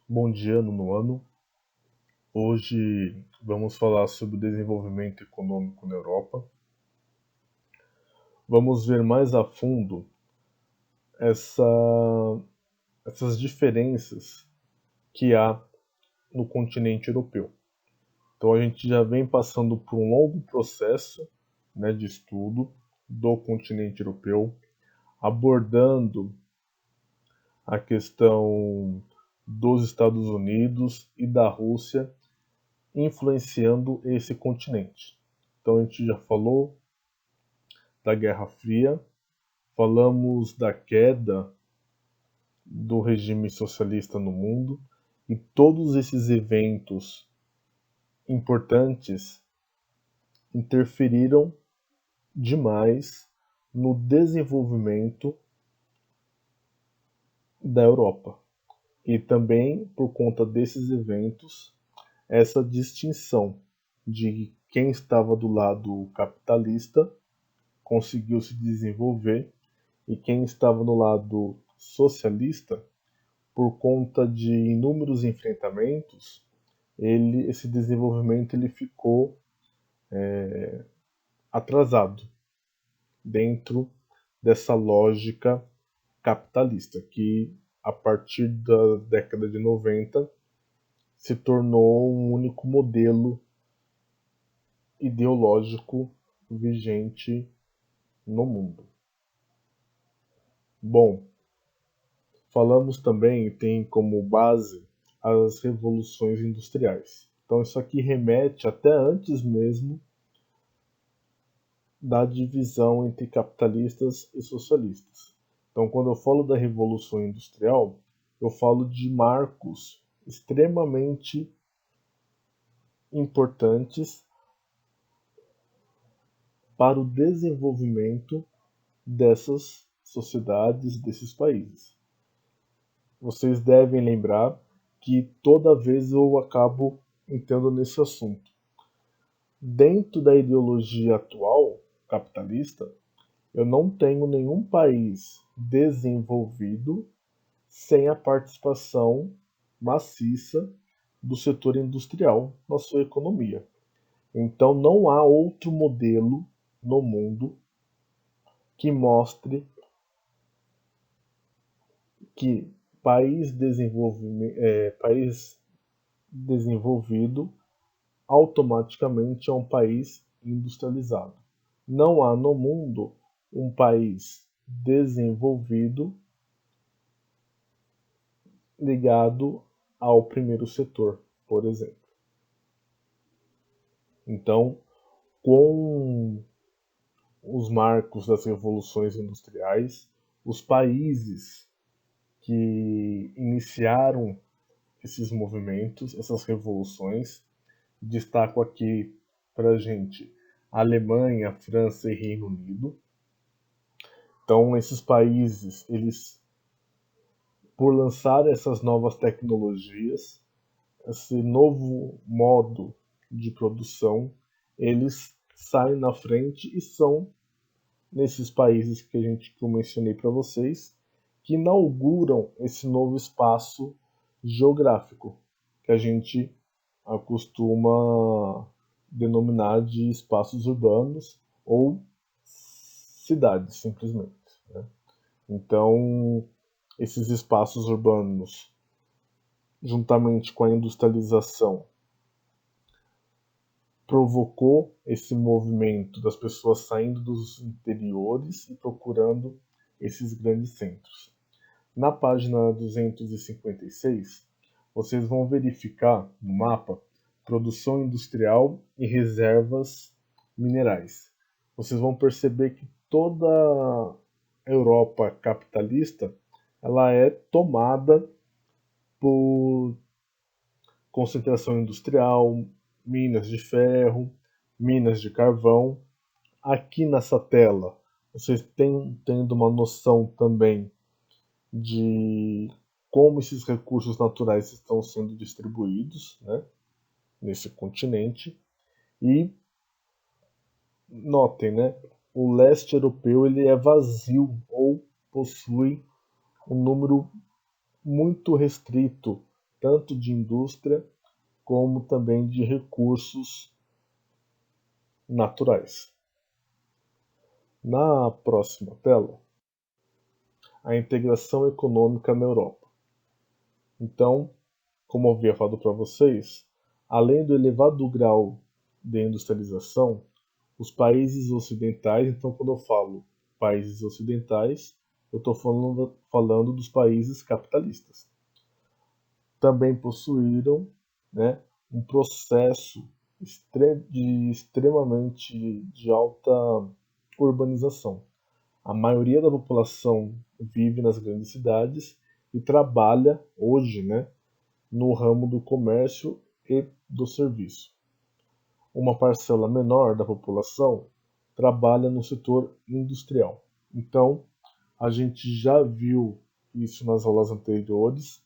Bom dia, nono ano. Hoje vamos falar sobre o desenvolvimento econômico na Europa. Vamos ver mais a fundo essa- essas diferenças que há no continente europeu. Então a gente já vem passando por um longo processo, né, de estudo do continente europeu, abordando a questão dos Estados Unidos e da Rússia influenciando esse continente. Então a gente já falou da Guerra Fria, falamos da queda do regime socialista no mundo e todos esses eventos importantes interferiram demais no desenvolvimento da Europa. E também por conta desses eventos, essa distinção de quem estava do lado capitalista conseguiu se desenvolver e quem estava no lado socialista, por conta de inúmeros enfrentamentos, esse desenvolvimento ele ficou atrasado dentro dessa lógica capitalista, que a partir da década de 90 se tornou um único modelo ideológico vigente no mundo. Bom, falamos também, tem como base as revoluções industriais. Então isso aqui remete até antes mesmo da divisão entre capitalistas e socialistas. Então quando eu falo da revolução industrial, eu falo de marcos extremamente importantes para o desenvolvimento dessas sociedades, desses países. Vocês devem lembrar que toda vez eu acabo entrando nesse assunto. Dentro da ideologia atual capitalista, eu não tenho nenhum país desenvolvido sem a participação maciça do setor industrial na sua economia. Então não há outro modelo no mundo que mostre que país desenvolvido automaticamente é um país industrializado. Não há no mundo um país desenvolvido ligado ao primeiro setor, por exemplo. Então, com os marcos das revoluções industriais, os países que iniciaram esses movimentos, essas revoluções, destaco aqui para a gente Alemanha, França e Reino Unido. Então, esses países, eles, por lançar essas novas tecnologias, esse novo modo de produção, eles saem na frente e são nesses países que eu mencionei para vocês que inauguram esse novo espaço geográfico que a gente acostuma denominar de espaços urbanos ou cidades, simplesmente, né? Então, esses espaços urbanos, juntamente com a industrialização, provocou esse movimento das pessoas saindo dos interiores e procurando esses grandes centros. Na página 256, vocês vão verificar no mapa produção industrial e reservas minerais. Vocês vão perceber que toda a Europa capitalista ela é tomada por concentração industrial, minas de ferro, minas de carvão. Aqui nessa tela, vocês têm tendo uma noção também de como esses recursos naturais estão sendo distribuídos, né, nesse continente. E notem, né, o leste europeu ele é vazio ou possui um número muito restrito tanto de indústria como também de recursos naturais. Na próxima tela, a integração econômica na Europa. Então, como eu havia falado para vocês, além do elevado grau de industrialização, os países ocidentais, então quando eu falo países ocidentais, eu estou falando dos países capitalistas, também possuíram, né, um processo extremamente de alta urbanização. A maioria da população vive nas grandes cidades e trabalha hoje, né, no ramo do comércio e do serviço. Uma parcela menor da população trabalha no setor industrial. Então, a gente já viu isso nas aulas anteriores.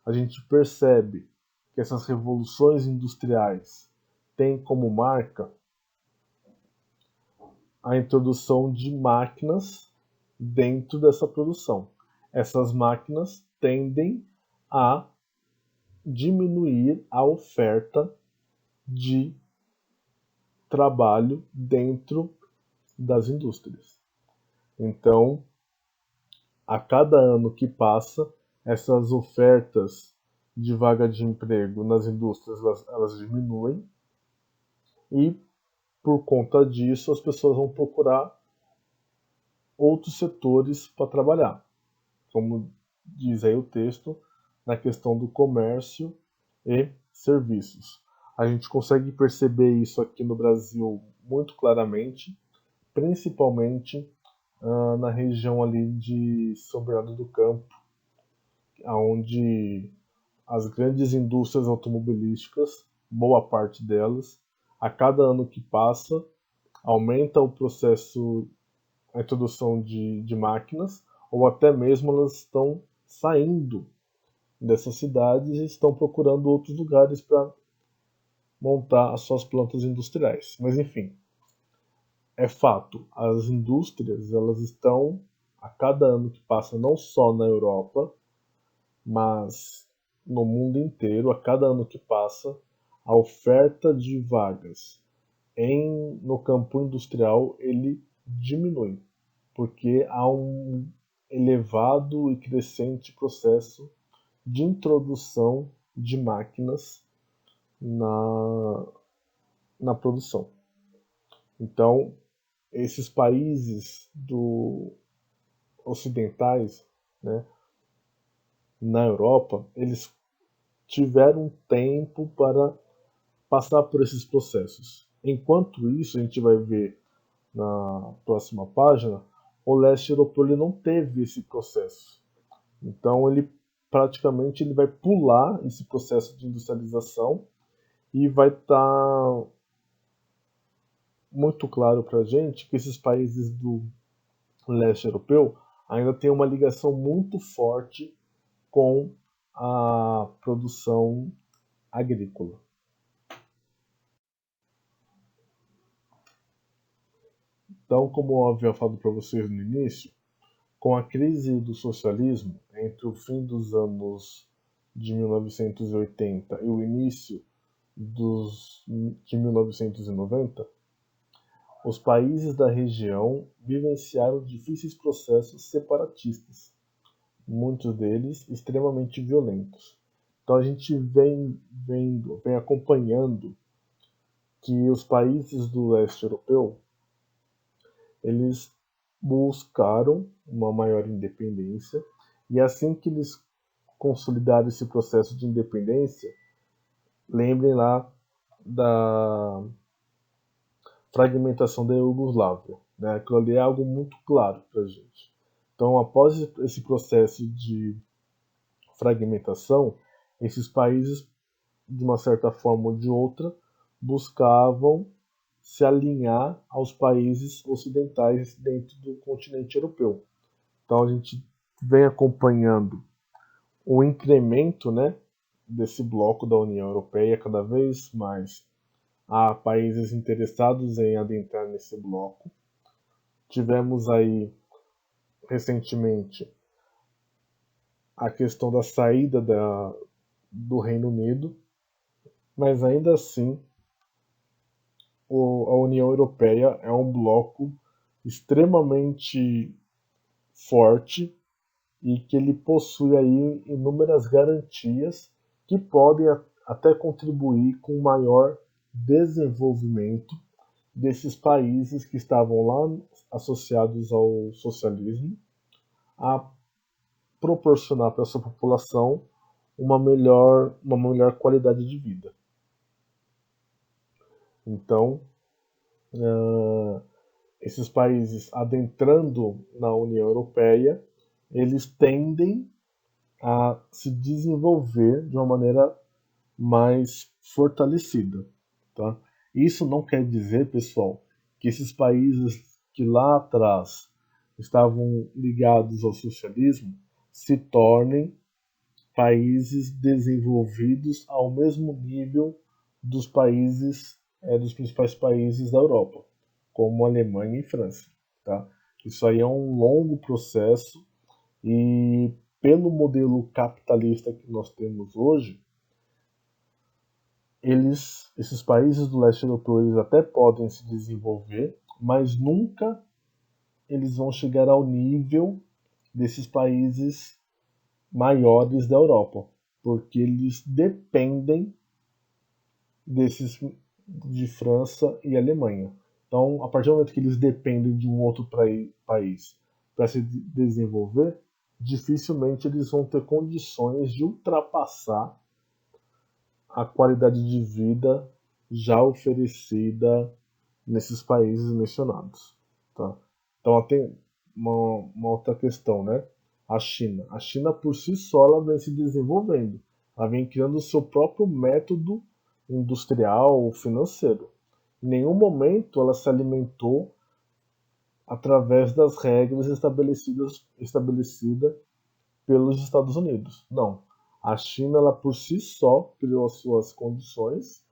A gente percebe que essas revoluções industriais têm como marca a introdução de máquinas dentro dessa produção. Essas máquinas tendem a diminuir a oferta de trabalho dentro das indústrias. Então, a cada ano que passa, essas ofertas de vaga de emprego nas indústrias elas diminuem e, por conta disso, as pessoas vão procurar outros setores para trabalhar, como diz aí o texto, na questão do comércio e serviços. A gente consegue perceber isso aqui no Brasil muito claramente, principalmente na região ali de São Bernardo do Campo, onde as grandes indústrias automobilísticas, boa parte delas, a cada ano que passa, aumenta o processo, a introdução de máquinas, ou até mesmo elas estão saindo dessas cidades e estão procurando outros lugares para montar as suas plantas industriais. Mas enfim, é fato, as indústrias elas estão a cada ano que passa, não só na Europa, mas no mundo inteiro, a cada ano que passa, a oferta de vagas no campo industrial ele diminui, porque há um elevado e crescente processo de introdução de máquinas na, na produção. Então, esses países ocidentais, né, na Europa, eles tiveram tempo para passar por esses processos. Enquanto isso, a gente vai ver na próxima página, o leste europeu ele não teve esse processo. Então, ele praticamente ele vai pular esse processo de industrialização e vai estar muito claro para a gente que esses países do leste europeu ainda têm uma ligação muito forte com a produção agrícola. Então, como eu havia falado para vocês no início, com a crise do socialismo entre o fim dos anos de 1980 e o início de 1990, os países da região vivenciaram difíceis processos separatistas, muitos deles extremamente violentos. Então a gente vem acompanhando que os países do leste europeu eles buscaram uma maior independência e assim que eles consolidaram esse processo de independência, lembrem lá da fragmentação da Iugoslávia, né? Aquilo ali é algo muito claro para a gente. Então, após esse processo de fragmentação, esses países, de uma certa forma ou de outra, buscavam se alinhar aos países ocidentais dentro do continente europeu. Então, a gente vem acompanhando o incremento, né, desse bloco da União Europeia cada vez mais. Há países interessados em adentrar nesse bloco. Tivemos aí recentemente a questão da saída do Reino Unido, mas ainda assim a União Europeia é um bloco extremamente forte e que ele possui aí inúmeras garantias que podem até contribuir com o maior desenvolvimento desses países que estavam lá associados ao socialismo, a proporcionar para a sua população uma melhor qualidade de vida. Então, esses países adentrando na União Europeia, eles tendem a se desenvolver de uma maneira mais fortalecida. Tá? Isso não quer dizer, pessoal, que esses países que lá atrás estavam ligados ao socialismo se tornem países desenvolvidos ao mesmo nível dos países, dos principais países da Europa, como Alemanha e França. Tá? Isso aí é um longo processo e pelo modelo capitalista que nós temos hoje, esses países do leste europeu, eles até podem se desenvolver, mas nunca eles vão chegar ao nível desses países maiores da Europa, porque eles dependem desses de França e Alemanha. Então, a partir do momento que eles dependem de um outro país para se desenvolver, dificilmente eles vão ter condições de ultrapassar a qualidade de vida já oferecida nesses países mencionados. Tá? Então, tem uma outra questão, né? A China. A China, por si só, ela vem se desenvolvendo. Ela vem criando o seu próprio método industrial ou financeiro. Em nenhum momento ela se alimentou através das regras estabelecidas pelos Estados Unidos. Não. A China, ela por si só criou as suas condições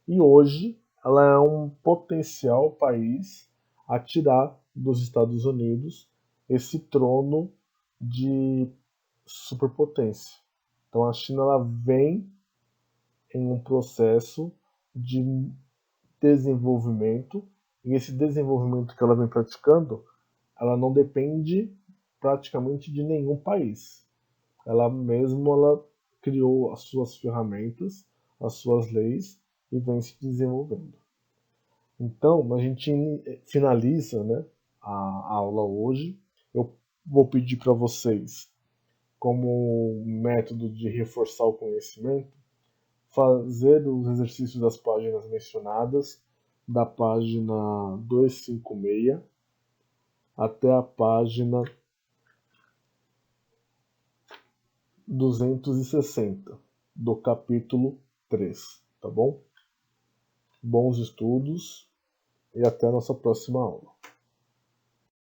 e hoje ela é um potencial país a tirar dos Estados Unidos esse trono de superpotência. Então a China ela vem em um processo de desenvolvimento e esse desenvolvimento que ela vem praticando, ela não depende praticamente de nenhum país. Ela criou as suas ferramentas, as suas leis e vem se desenvolvendo. Então, a gente finaliza, né, a aula hoje. Eu vou pedir para vocês, como método de reforçar o conhecimento, fazer os exercícios das páginas mencionadas, da página 256 até a página 260 do capítulo 3, tá bom? Bons estudos e até a nossa próxima aula.